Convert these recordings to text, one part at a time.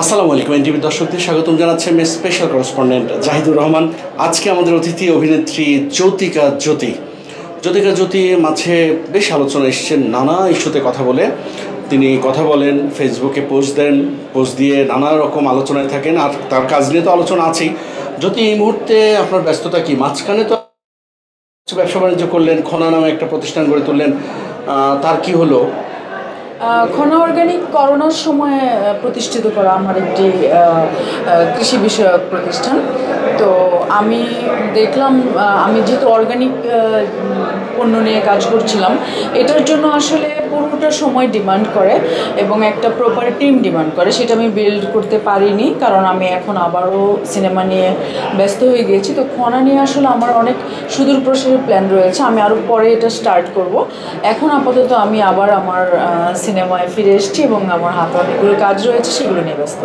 আসসালামু আলাইকুম এনটিভি দর্শকদের স্বাগতম জানাচ্ছি আমি স্পেশাল করেসপন্ডেন্ট জাহিদুর রহমান। আজকে আমাদের অতিথি অভিনেত্রী জ্যোতিকা জ্যোতি মাঝে বেশ আলোচনা এসেছেন নানা ইস্যুতে কথা বলে। তিনি কথা বলেন, ফেসবুকে পোস্ট দিয়ে নানা রকম আলোচনায় থাকেন, আর তার কাজ নিয়ে তো আলোচনা আছেই। জ্যোতি, এই মুহূর্তে আপনার ব্যস্ততা কি? মাঝখানে তো ব্যবসা বাণিজ্য করলেন, খনা নামে একটা প্রতিষ্ঠান গড়ে তুললেন, তার কি হলো? খনা অর্গানিক করোনার সময় প্রতিষ্ঠিত করা আমার একটি কৃষি বিষয়ক প্রতিষ্ঠান। তো আমি দেখলাম, আমি যেহেতু অর্গানিক পণ্য নিয়ে কাজ করছিলাম, এটার জন্য আসলে পুরোটা সময় ডিমান্ড করে এবং একটা প্রপার টিম ডিমান্ড করে। সেটা আমি বিল্ড করতে পারিনি, কারণ আমি এখন আবারও সিনেমা নিয়ে ব্যস্ত হয়ে গিয়েছি। তো খনা নিয়ে আসলে আমার অনেক সুদূর প্রসারের প্ল্যান রয়েছে, আমি আরও পরে এটা স্টার্ট করব। এখন আপাতত আমি আবার আমার সিনেমায় ফিরে এসেছি এবং আমার হাতে অনেকগুলো কাজ রয়েছে, সেগুলো নিয়ে ব্যস্ত।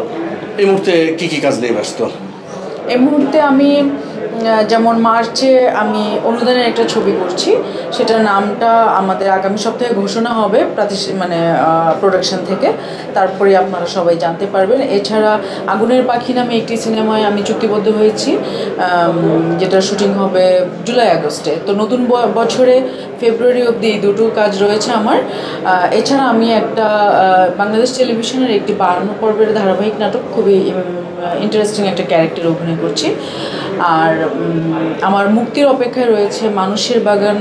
এই মুহূর্তে কী কাজ নিয়ে ব্যস্ত? এই মুহূর্তে আমি যেমন মার্চে আমি অনুদানের একটা ছবি করছি, সেটার নামটা আমাদের আগামী সপ্তাহে ঘোষণা হবে প্রোডাকশন থেকে, তারপরে আপনারা সবাই জানতে পারবেন। এছাড়া আগুনের পাখি নামে একটি সিনেমায় আমি চুক্তিবদ্ধ হয়েছি, যেটার শুটিং হবে জুলাই আগস্টে। তো নতুন বছরে ফেব্রুয়ারি অবধি এই দুটো কাজ রয়েছে আমার। এছাড়া আমি একটা বাংলাদেশ টেলিভিশনের একটি 52 পর্বের ধারাবাহিক নাটক, খুবই ইন্টারেস্টিং একটা ক্যারেক্টার অভিনয় করছি। আর আমার মুক্তির অপেক্ষায় রয়েছে মানুষের বাগান,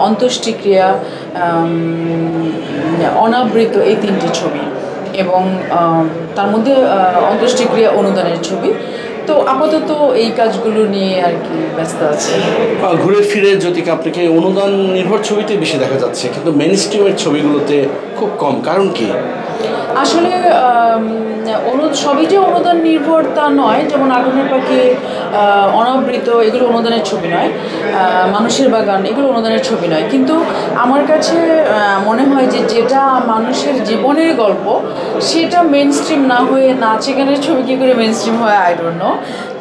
অন্ত্যেষ্টিক্রিয়া, অনাবৃত, এই 3টি ছবি, এবং তার মধ্যে অন্ত্যেষ্টিক্রিয়া অনুদানের ছবি। তো আপাতত এই কাজগুলো নিয়ে আর কি ব্যস্ত আছে। ঘুরে ফিরে জ্যোতিকা, আপনাকে অনুদান নির্ভর ছবিতে বেশি দেখা যাচ্ছে, কিন্তু মেইন স্ট্রিমের ছবিগুলোতে খুব কম, কারণ কি? আসলে সবই যে অনুদান নির্ভর তা নয়। যেমন আগুনের পাখি, অনাবৃত, এগুলো অনুদানের ছবি নয়। মানুষের বাগান, এগুলো অনুদানের ছবি নয়। কিন্তু আমার কাছে মনে হয় যে যেটা মানুষের জীবনের গল্প, সেটা মেইন স্ট্রিম না হয়ে নাচে গানের ছবি কী করে মেইন স্ট্রিম হয়, আই ডোন্ট নো।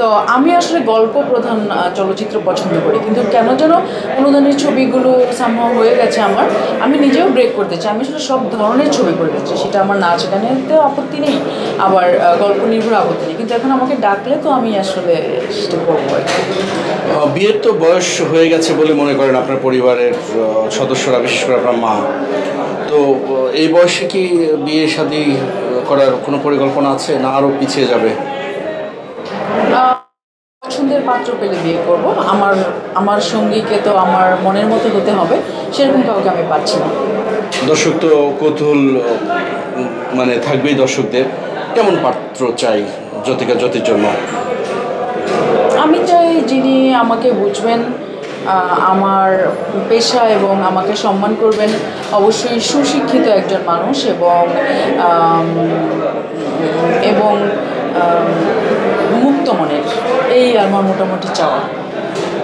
তো আমি আসলে গল্প প্রধান চলচ্চিত্র পছন্দ করি, কিন্তু কেন যেন অনুদানের ছবিগুলো সামহাও হয়ে গেছে আমার। আমি নিজেও ব্রেক করতে চাই, আমি আসলে সব ধরনের ছবি করতে চাই। সেটা আমার নাচ গানেতেও আপত্তি নেই, আবার গল্প নির্ভর আপত্তি নেই, কিন্তু এখন আমাকে ডাকলে তো আমি আসলে সেটা করবো। বিয়ের তো বয়স হয়ে গেছে বলে মনে করেন আপনার পরিবারের সদস্যরা, বিশেষ করে আপনার মা। তো এই বয়সে কি বিয়ে শাদী করার কোনো পরিকল্পনা আছে, না আরও পিছিয়ে যাবে? পছন্দের পাত্র পেলে বিয়ে করব। আমার সঙ্গীকে তো আমার মনের মতো হতে হবে, সেরকম কাউকে আমি পাচ্ছি না। দর্শক তো কৌতূহল থাকবেই দর্শকদের, কেমন পাত্র চাই জ্যোতির জন্য? আমি চাই যিনি আমাকে বুঝবেন, আমার পেশা এবং আমাকে সম্মান করবেন, অবশ্যই সুশিক্ষিত একজন মানুষ, এবং মুক্ত মনের, এই আমার মোটামুটি চাওয়া।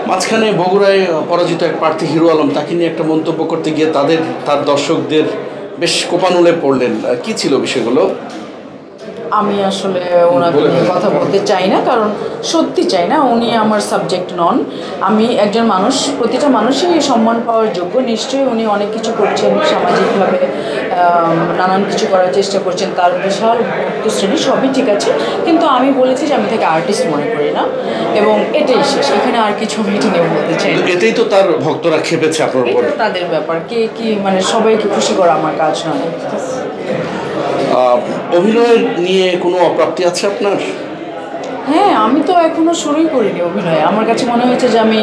মাঝখানে বগুড়ায় পরাজিত এক প্রার্থী হিরো আলম, তাকে নিয়ে একটা মন্তব্য করতে গিয়ে তার দর্শকদের বেশ কোপানুলে পড়লেন, কি ছিল বিষয়গুলো? আমি আসলে ওনাকে নিয়ে কথা বলতে চাই না, কারণ সত্যি চাই না, উনি আমার সাবজেক্ট নন। আমি একজন মানুষ, প্রতিটা মানুষই সম্মান পাওয়ার যোগ্য। নিশ্চয়ই উনি অনেক কিছু করছেন সামাজিকভাবে, নানান কিছু করার চেষ্টা করছেন, তার বিশাল শ্রেণী, সবই ঠিক আছে, কিন্তু আমি বলেছি যে আমি তাকে আর্টিস্ট মনে করি না, এবং এটাই শেষ। এখানে আর কিছু মিটিং নিয়ে বলতে চাই না। এতেই তো তার ভক্তরা খেপেছে আপনার উপর। তাদের ব্যাপার, কে কি সবাইকে খুশি করা আমার কাজ নয়। অভিনয় নিয়ে কোনো অপ্রাপ্তি আছে আপনার? হ্যাঁ, আমি তো এখনও শুরুই করিনি অভিনয়। আমার কাছে মনে হয়েছে যে আমি